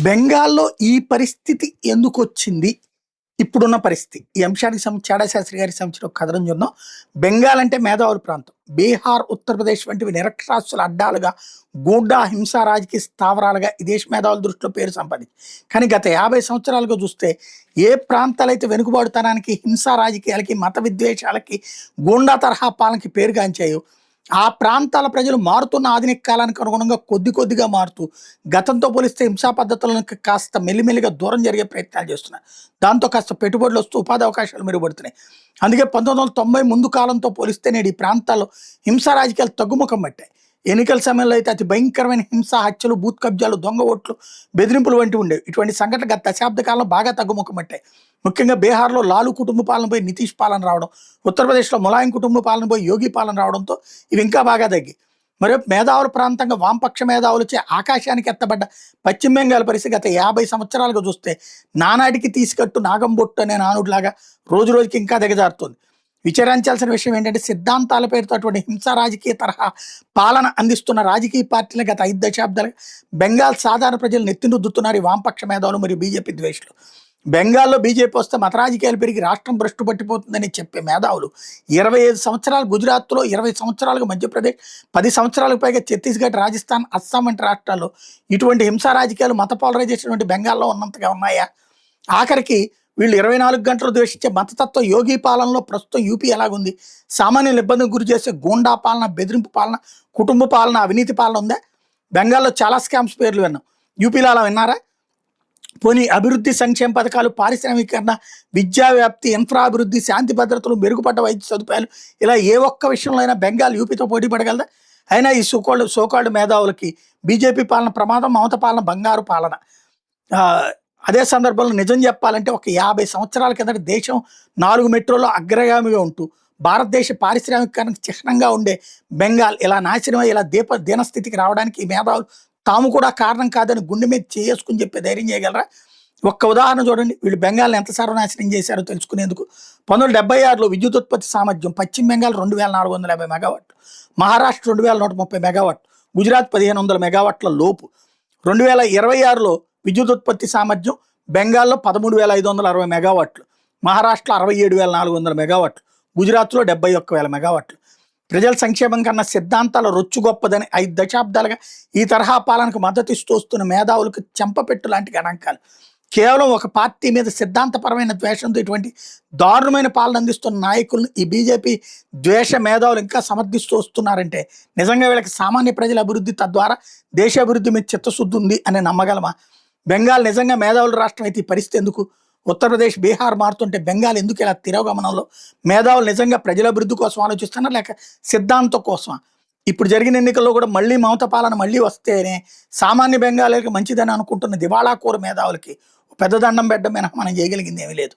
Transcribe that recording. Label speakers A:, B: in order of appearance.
A: బెంగాల్‌లో ఈ పరిస్థితి ఎందుకొచ్చింది? ఇప్పుడున్న పరిస్థితి. ఈ అంశానికి చాడా శాస్త్రి గారికి సంబంధించిన ఒక కథనం చూద్దాం. బెంగాల్ అంటే మేధావుల ప్రాంతం. బీహార్, ఉత్తరప్రదేశ్ వంటివి నిరక్షరాస్యుల అడ్డాలుగా, గూండా హింసా రాజకీయ స్థావరాలుగా ఈ దేశ మేధావుల దృష్టిలో పేరు సంపాదించింది. కానీ గత 50 సంవత్సరాలుగా చూస్తే ఏ ప్రాంతాలైతే వెనుకబాటుతనానికి, హింసా రాజకీయాలకి, మత విద్వేషాలకి, గూండా తరహా పాలనకి పేరుగాంచాయో ఆ ప్రాంతాల ప్రజలు మారుతున్న ఆధునిక కాలానికి అనుగుణంగా కొద్ది కొద్దిగా మారుతూ గతంతో పోలిస్తే హింసా పద్ధతులను కాస్త మెల్లిమెల్లిగా దూరం జరిగే ప్రయత్నాలు చేస్తున్నారు. దాంతో కాస్త పెట్టుబడులు వస్తూ ఉపాధి అవకాశాలు మెరుగుపడుతున్నాయి. అందుకే 1990 ముందు కాలంతో పోలిస్తే నేడు ఈ ప్రాంతాల్లో హింసా రాజకీయాలు తగ్గుముఖం పట్టాయి. ఎన్నికల సమయంలో అయితే అతి భయంకరమైన హింస, హత్యలు, బూత్ కబ్జాలు, దొంగ ఓట్లు, బెదిరింపులు వంటివి ఉండేవి. ఇటువంటి సంఘటనలు గత దశాబ్ద కాలంలో బాగా తగ్గుముఖం పట్టాయి. ముఖ్యంగా బీహార్లో లాలు కుటుంబ పాలనపై నితీష్ పాలన రావడం, ఉత్తరప్రదేశ్లో ములాయం కుటుంబ పాలనపై యోగి పాలన రావడంతో ఇవి ఇంకా బాగా తగ్గి మరి మేధావుల ప్రాంతంగా వామపక్ష మేధావులచే ఆకాశానికి ఎత్తబడ్డ పశ్చిమ బెంగాల్ పరిస్థితి గత 50 సంవత్సరాలుగా చూస్తే నానాటికి తీసుకట్టు నాగంబొట్టు అనే నానుడిలాగా రోజు రోజుకి ఇంకా దిగజారుతుంది. విచారించాల్సిన విషయం ఏంటంటే సిద్ధాంతాల పేరుతో అటువంటి హింసా రాజకీయ తరహా పాలన అందిస్తున్న రాజకీయ పార్టీలు గత 5 దశాబ్దాలుగా బెంగాల్ సాధారణ ప్రజలు నెత్తినుద్దుతున్నారు ఈ వామపక్ష మేధావులు మరియు బీజేపీ ద్వేషులు. బెంగాల్లో బీజేపీ వస్తే మత రాజకీయాలు పెరిగి రాష్ట్రం భ్రష్టు పట్టిపోతుందని చెప్పే మేధావులు 25 సంవత్సరాలు గుజరాత్లో, 20 సంవత్సరాలుగా మధ్యప్రదేశ్, 10 సంవత్సరాలకు పైగా ఛత్తీస్గఢ్, రాజస్థాన్, అస్సాం వంటి రాష్ట్రాల్లో ఇటువంటి హింసా రాజకీయాలు, మత పోలరైజేషన్ వంటి బెంగాల్లో ఉన్నంతగా ఉన్నాయా? ఆఖరికి వీళ్ళు 24 గంటలు ద్వేషించే మతతత్వ యోగి పాలనలో ప్రస్తుతం యూపీ ఎలాగుంది? సామాన్యులు ఇబ్బందికి గురి చేసే గూండా పాలన, బెదిరింపు పాలన, కుటుంబ పాలన, అవినీతి పాలన ఉందా? బెంగాల్లో చాలా స్కామ్స్ పేర్లు విన్నాం. యూపీలో అలా విన్నారా? పోనీ అభివృద్ధి సంక్షేమ పథకాలు, పారిశ్రామికీకరణ, విద్యా వ్యాప్తి, ఇన్ఫ్రా అభివృద్ధి, శాంతి భద్రతలు, మెరుగుపడ్డ వైద్య సదుపాయాలు, ఇలా ఏ ఒక్క విషయంలో అయినా బెంగాల్ యూపీతో పోటీ పడగలదా? అయినా ఈ సోకాల్డ్ మేధావులకి బీజేపీ పాలన ప్రమాదం, మమత పాలన బంగారు పాలన. అదే సందర్భంలో నిజం చెప్పాలంటే ఒక 50 సంవత్సరాల కిందట దేశం 4 మెట్రోలో అగ్రగామిగా ఉంటూ భారతదేశ పారిశ్రామికీకరణకు చిహ్నంగా ఉండే బెంగాల్ ఇలా నాశనమై ఇలా దీనస్థితికి రావడానికి ఈ మేధావులు తాము కూడా కారణం కాదని గుండె మీద చేసుకుని చెప్పే ధైర్యం చేయగలరా? ఒక్క ఉదాహరణ చూడండి. వీళ్ళు బెంగాల్ని ఎంత సర్వనాశనం చేశారో తెలుసుకునేందుకు 1976లో విద్యుత్ ఉత్పత్తి సామర్థ్యం పశ్చిమ బెంగాల్ 2450 మెగావాట్లు, మహారాష్ట్ర 2130 మెగావాట్లు, గుజరాత్ 1500 మెగావాట్ల లోపు. 2026లో విద్యుత్ ఉత్పత్తి సామర్థ్యం బెంగాల్లో 13,560 మెగావాట్లు, మహారాష్ట్రలో 67,400 మెగావాట్లు, గుజరాత్లో 71,000 మెగావాట్లు. ప్రజల సంక్షేమం కన్నా సిద్ధాంతాల రొచ్చు గొప్పదని 5 దశాబ్దాలుగా ఈ తరహా పాలనకు మద్దతు ఇస్తూ వస్తున్న మేధావులకు చెంపపెట్టు లాంటి గణాంకాలు. కేవలం ఒక పార్టీ మీద సిద్ధాంతపరమైన ద్వేషంతో ఇటువంటి దారుణమైన పాలన అందిస్తున్న నాయకులను ఈ బీజేపీ ద్వేష మేధావులు ఇంకా సమర్థిస్తూ వస్తున్నారంటే నిజంగా వీళ్ళకి సామాన్య ప్రజల అభివృద్ధి, తద్వారా దేశాభివృద్ధి మీద చిత్తశుద్ధి ఉంది అని నమ్మగలమా? బెంగాల్ నిజంగా మేధావుల రాష్ట్రం అయితే ఈ పరిస్థితి ఎందుకు? ఉత్తరప్రదేశ్, బీహార్ మారుతుంటే బెంగాల్ ఎందుకు ఇలా తిరోగమనంలో? మేధావులు నిజంగా ప్రజల అభివృద్ధి కోసం ఆలోచిస్తున్నా లేక సిద్ధాంతం కోసమా? ఇప్పుడు జరిగిన ఎన్నికల్లో కూడా మళ్ళీ మమత పాలన మళ్ళీ వస్తేనే సామాన్య బెంగాలీకి మంచిదని అనుకుంటున్న దివాళాకోరు మేధావులకి పెద్ద దండం పెట్టడం మినహా మనం చేయగలిగింది ఏమీ లేదు.